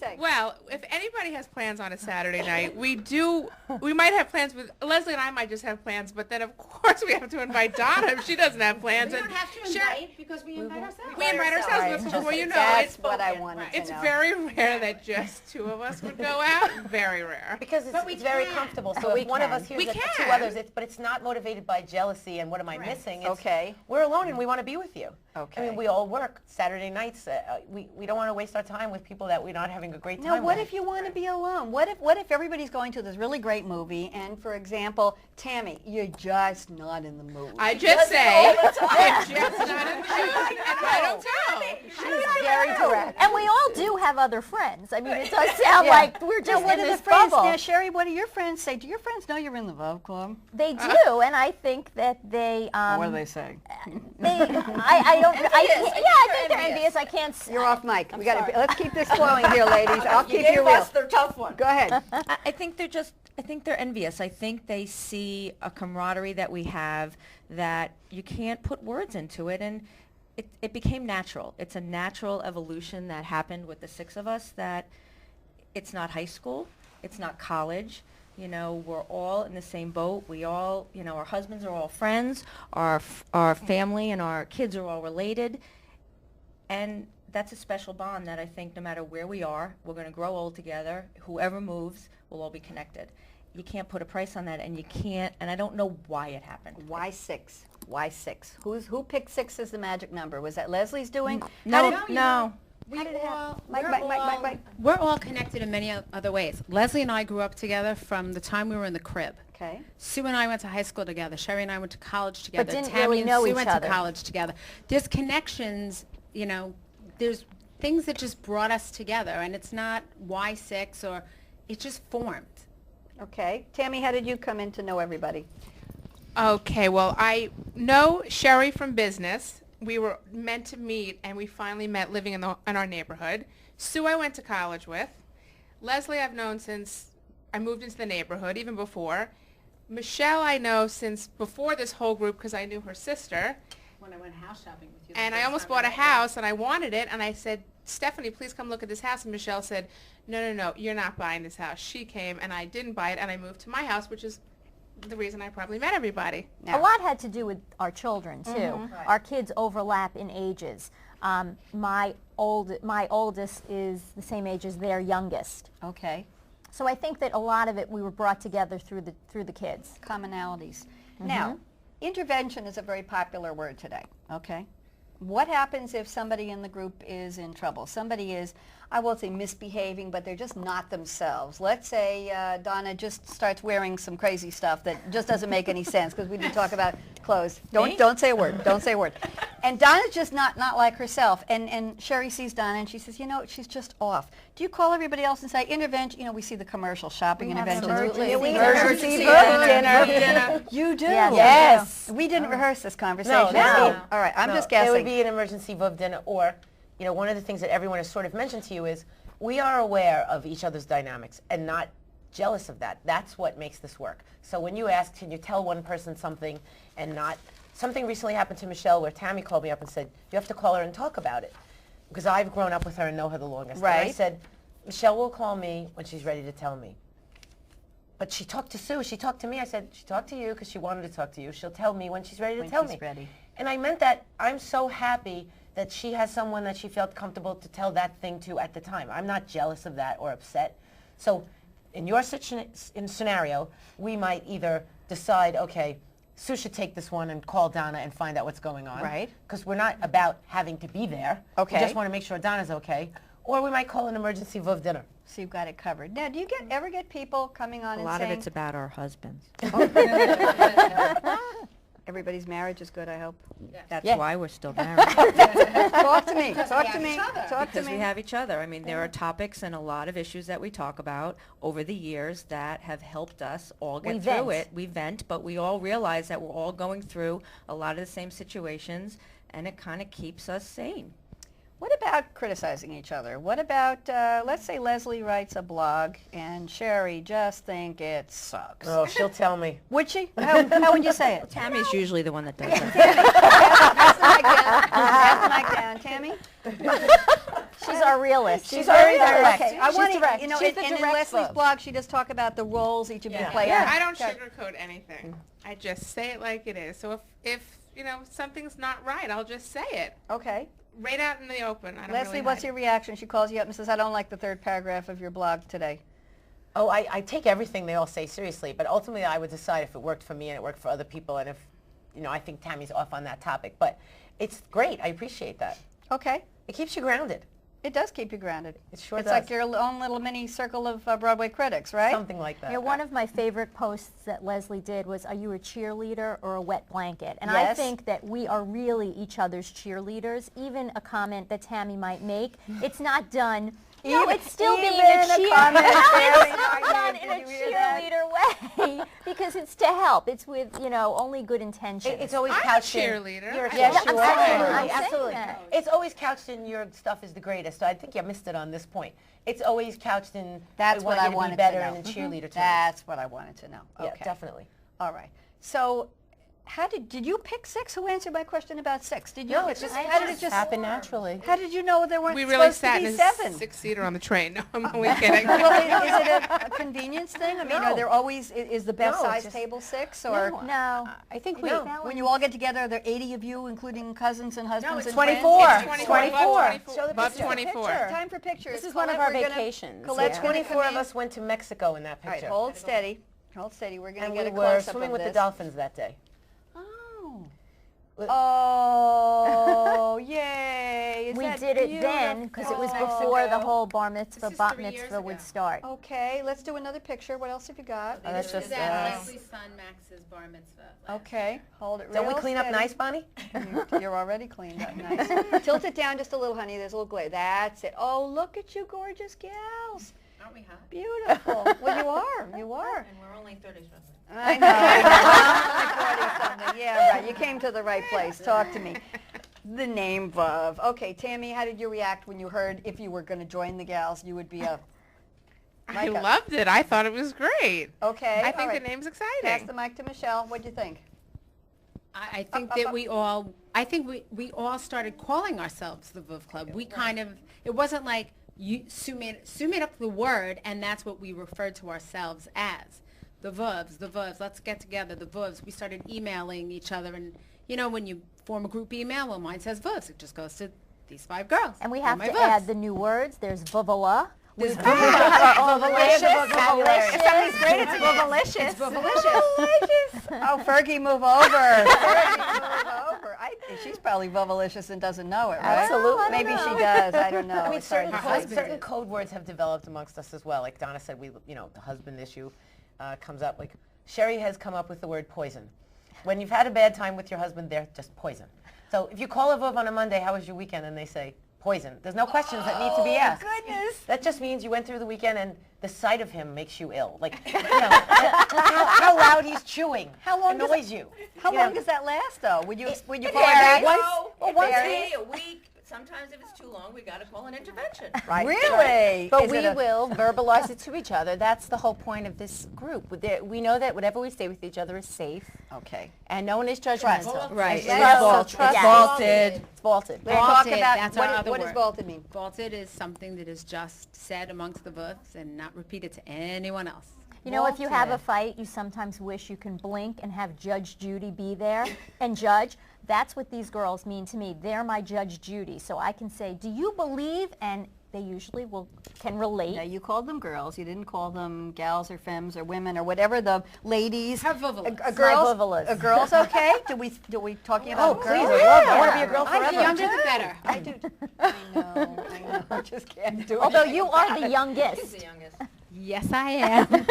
say? Well, if anybody has plans on a Saturday night, we might have plans with, Leslie and I might just have plans, but then of course we have to invite Donna if she doesn't have plans. We don't have to invite because we invite ourselves. We invite ourselves, Right. but before you know That's it, what I wanted to it's know. very rare that just two of us would go out. Very rare. Because But we it's very can. comfortable. But So we if one of can. us hears We that the can. two others, but it's not motivated by jealousy and what am I Correct. missing. It's, Okay. we're alone and we want to be with you. Okay. I mean, we all work Saturday nights. We don't want to waste our time with people that we're not having a great time Now, what with. if you want to be alone? What if everybody's going to this really great movie, and for example, Tammy, you're just not in the mood? I just say, I'm just not in the mood, and I don't know. She's very direct. And we all do have other friends. I mean, it does sound Yeah. like we're Now, just what in do the this friends? bubble. Now, Sheri, what do your friends say? Do your friends know you're in the VuvClub? They do, and I think that they. What do they say? I don't. I think they're envious. I can't. You're off mic. Let's keep this flowing here, ladies. I'll keep you real. They're tough one. Go ahead. I think they're envious. I think they see a camaraderie that we have that you can't put words into it, and it became natural. It's a natural evolution that happened with the six of us, that it's not high school, it's not college. You know, we're all in the same boat. We all, you know, our husbands are all friends, our family and our kids are all related, and that's a special bond that I think no matter where we are, we're going to grow old together. Whoever moves, we'll all be connected. You can't put a price on that, and you can't, and I don't know why it happened. Why 6? Why 6? Who picked 6 as the magic number? Was that Leslie's doing? No. We're all connected in many other ways. Leslie and I grew up together from the time we were in the crib. Okay. Sue and I went to high school together. Sheri and I went to college together. didn't Tammy really and know Sue each went other. to college together. There's connections, you know, there's things that just brought us together, and it's not why 6 or it just formed. Okay. Tammy, how did you come in to know everybody? Okay, well, I know Sheri from business. We were meant to meet, and we finally met living in our neighborhood. Sue I went to college with. Leslie I've known since I moved into the neighborhood, even before. Michelle I know since before this whole group because I knew her sister. When I went house shopping with you. And I almost bought a house, and I wanted it, and I said, Stephanie, please come look at this house. And Michelle said, no, you're not buying this house. She came, and I didn't buy it, and I moved to my house, which is the reason I probably met everybody. A lot had to do with our children too. Right. Our kids overlap in ages. My oldest is the same age as their youngest. Okay. So I think that a lot of it we were brought together through the kids. Commonalities. Now, intervention is a very popular word today. Okay. What happens if somebody in the group is in trouble? Somebody is, I won't say misbehaving, but they're just not themselves. Let's say Donna just starts wearing some crazy stuff that just doesn't make any sense because we didn't talk about clothes. Don't say a word. Don't say a word. And Donna's just not like herself. And Sheri sees Donna and she says, you know, she's just off. Do you call everybody else and say, intervention? You know, we see the commercial shopping interventions. Emergency dinner. You do? Yes. We didn't rehearse this conversation. No. All right, I'm No, just guessing. It would be an emergency VUV dinner, or, you know, one of the things that everyone has sort of mentioned to you is we are aware of each other's dynamics and not jealous of that. That's what makes this work. So when you ask, can you tell one person something and not, something recently happened to Michelle where Tammy called me up and said, you have to call her and talk about it. Because I've grown up with her and know her the longest. Right. And I said, Michelle will call me when she's ready to tell me. But she talked to Sue, she talked to me. I said, she talked to you because she wanted to talk to you. She'll tell me when she's ready to tell me. Ready. And I meant that I'm so happy that she has someone that she felt comfortable to tell that thing to at the time. I'm not jealous of that or upset. So in your scenario, we might either decide, okay, Sue should take this one and call Donna and find out what's going on. Right. Because we're not about having to be there. Okay. We just want to make sure Donna's okay. Or we might call an emergency VUV dinner. So you've got it covered. Now, do you ever get people coming on A and lot saying... of it's about our husbands. Everybody's marriage is good, I hope. That's Yeah. why we're still married. Talk to me. Talk to me. Talk to Because we me. have each other. I mean, there are topics and a lot of issues that we talk about over the years that have helped us all get We through vent. it. We vent, but we all realize that we're all going through a lot of the same situations, and it kind of keeps us sane. What about criticizing each other? What about, let's say Leslie writes a blog and Sheri just think it sucks. Oh, she'll tell me. Would she? How would you say it? Tammy's usually the one that does it. Pass the mic down. Pass the mic down. Tammy? She's our realist. She's very direct. Okay, I She's want to, direct. you know, She's and, the and in direct Leslie's Vuv. blog, she does talk about the roles each of you play. Yeah. I don't sugarcoat anything. I just say it like it is. So if you know something's not right, I'll just say it Okay. right out in the open. I don't Leslie, really what's hide your reaction? She calls you up and says, I don't like the third paragraph of your blog today. Oh, I take everything they all say seriously, but ultimately I would decide if it worked for me and it worked for other people, and if, you know, I think Tammy's off on that topic. But it's great. I appreciate that. Okay. It keeps you grounded. It does keep you grounded. It sure It's does. like your own little mini circle of Broadway critics, right? Something like that. You know, one of my favorite posts that Leslie did was, are you a cheerleader or a wet blanket? And I Yes. think that we are really each other's cheerleaders. Even a comment that Tammy might make, it's not done. No, it's still being a comment, Tammy, it's not done in a did you hear that? cheerleader way because it's to help. It's with, you know, only good intentions. It's always I'm a couched in. cheerleader. You're a Yes, cheerleader. you I'm saying- are. I'm saying Absolutely. that. It's always couched in your stuff is the greatest. So I think you missed it on this point. It's always couched in That's we what want I you to wanted be to better know. in the cheerleader terms. That's what I wanted to know. Yeah, Okay. definitely. All right. So, how did you pick 6? Who answered my question about 6? Did you? No, it's just how did it just happen naturally. How did you know there weren't We really supposed sat to in be a 7? 6-seater on the train. No, I'm only kidding. Well, is it a convenience thing? I mean, No. are there always is the best No, it's size just- table 6 or? No. I think we. No. When you all get together, are there 80 of you, including cousins and husbands and 24. friends? It's 24. Show the Above picture. 24. Time for pictures. This is one of our Colette, we're gonna- vacations. Colette's Yeah. gonna 24 come of in. us went to Mexico in that All right, picture. hold steady. Hold steady. We're going And to get we a were close-up swimming of with the this. dolphins that day. Oh. With- Oh, yay. Is We that did it then because it was before the whole bar mitzvah, is bat 3 years mitzvah would ago. start. Okay, let's do another picture. What else have you got? Oh, that's This is just at Leslie's son Max's bar mitzvah. Okay, hold it Don't we real clean up steady. nice, Bonnie? You're already cleaned up nice. Tilt it down just a little, honey. There's a little glare. That's it. Oh, look at you gorgeous gals. Aren't we hot? Beautiful. Well, you are. You are. And we're only 30 something. I know. I'm like 40-something. Yeah, right. You came to the right place. Talk to me. The name Vuv. Okay, Tammy, how did you react when you heard if you were going to join the gals, you would be a... I Micah. loved it. I thought it was great. Okay. I all think right. the name's Pass exciting. the mic to Michelle. What do you think? I think that we all, we all started calling ourselves the VuvClub. We kind of, it wasn't like Sue made up the word, and that's what we referred to ourselves as. The Vuvs, let's get together, the Vuvs. We started emailing each other, and you know, when you form a group email, well, mine says Vuvs. It just goes to these 5 girls. And we They're have my to Vuvs. add the new words. There's vuvala. There's Somebody's great. It's vuvalicious. It's Vuvalicious. Oh, Fergie, move over. Fergie, move over. She's probably vuvalicious and doesn't know it, right? Absolutely. Maybe she does. I don't know. I mean, It's hard to say. certain code words have developed amongst us as well. Like Donna said, you know, the husband issue comes up. Like Sheri has come up with the word poison. When you've had a bad time with your husband, they're just poison. So if you call a Vuv on a Monday, how was your weekend? And they say, poison. There's no questions that need to be asked. Goodness. That just means you went through the weekend and the sight of him makes you ill. Like, you know, how loud he's chewing How long does annoys you. How You long know, does that last, though? Would you fall varies. back? It Once- varies. A week. Sometimes if it's too long, we got to call an intervention. Right. Really? But Is we it a- will verbalize it to each other. That's the whole point of this group. We know that whatever we say with each other is safe, Okay. and no one is judgmental. Right. Trust. It's Trust. vaulted. It's vaulted. We're talk Vaulted, about that's our other what does word. vaulted mean? Vaulted is something that is just said amongst the Vuvs and not repeated to anyone else. You know, if you have a fight, you sometimes wish you can blink and have Judge Judy be there and judge. That's what these girls mean to me. They're my Judge Judy. So I can say, do you believe? And they usually can relate. Now, you called them girls. You didn't call them gals or femmes or women or whatever the ladies. Her vuvulas. Girls. vuvulas. Girls, okay? Do we talking about Oh, girls? please, I love that. I want to be a girl The forever. younger the better. I do. I know. I just can't do it. Although you are the youngest. Yes, I am.